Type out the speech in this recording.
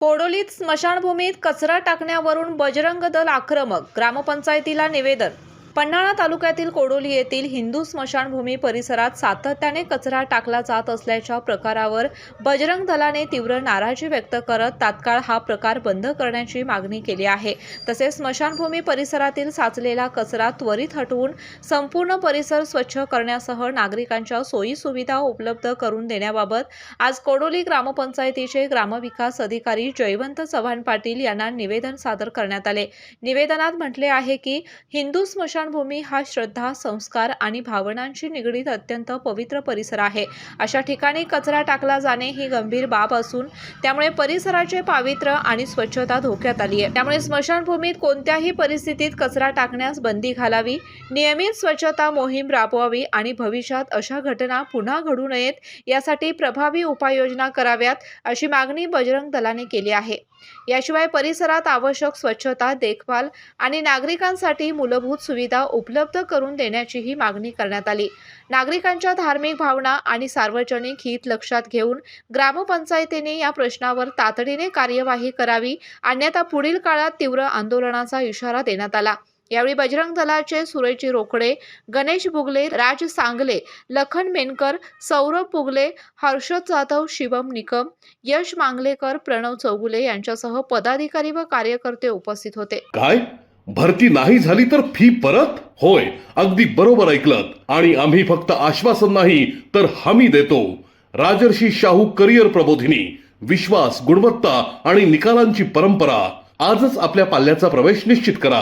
कोडोलीत स्मशानभूमीत कचरा टाकण्यावरून बजरंग दल आक्रमक, ग्रामपंचायतीला निवेदन। पन्हाळा तालुक्यातील कोडोली येथील हिंदू स्मशानभूमी परिसरात सातत्याने कचरा टाकला जात असल्याच्या प्रकारावर बजरंग दलाने तीव्र नाराजी व्यक्त करत तात्काळ हा प्रकार बंद करण्याची मागणी केली आहे। तसेच स्मशानभूमी परिसरातील साचलेला कचरा त्वरित हटवून संपूर्ण परिसर स्वच्छ करण्यासह नागरिकांच्या सोयी सुविधा उपलब्ध करून देण्याबाबत आज कोडोली ग्रामपंचायतीचे ग्रामविकास अधिकारी जयवंत चव्हाण पाटील यांना निवेदन सादर करण्यात आले। निवेदनात म्हटले आहे की हिंदू स्मशानभूमी हा श्रद्धा, संस्कार आणि भावनांशी निगडीत अत्यंत पवित्र परिसर आहे। अशा ठिकाणी कचरा टाकला जाणे ही गंभीर बाब असून त्यामुळे परिसराचे पावित्र्य आणि स्वच्छता धोक्यात आली आहे। त्यामुळे स्मशानभूमीत कोणत्याही परिस्थितीत कचरा टाकण्यास बंदी घालावी, नियमित स्वच्छता मोहीम राबवावी आणि भविष्यात अशा घटना पुन्हा घडू नयेत यासाठी प्रभावी उपाययोजना कराव्यात, अशी मागणी बजरंग दलाने केली आहे। याशिवाय परिसरात आवश्यक स्वच्छता, देखभाल आणि नागरिकांसाठी मूलभूत सुविधा उपलब्ध करून देण्याचीही मागणी करण्यात आली। नागरिकांच्या धार्मिक भावना आणि सार्वजनिक हित लक्षात घेऊन ग्रामपंचायतीने या प्रश्नावर तातडीने कार्यवाही करावी, अन्यथा पुढील काळात तीव्र आंदोलनाचा इशारा देण्यात आला। यावेळी बजरंग दलाचे सुरेची रोकडे, गणेश बुगले, राज सांगले, लखन मेनकर, सौरभ पुगले, हर्षद जाधव, शिवम निकम, यश मांगलेकर, प्रणव चौगुले यांच्यासह पदाधिकारी व कार्यकर्ते उपस्थित होते। काय भरती नाही झाली तर फी परत? होय, अगदी बरोबर ऐकलत। आणि आम्ही फक्त आश्वासन नाही तर हमी देतो। राजर्षी शाहू करिअर प्रबोधिनी, विश्वास, गुणवत्ता आणि निकालांची परंपरा। आजच आपल्या पाल्याचा प्रवेश निश्चित करा।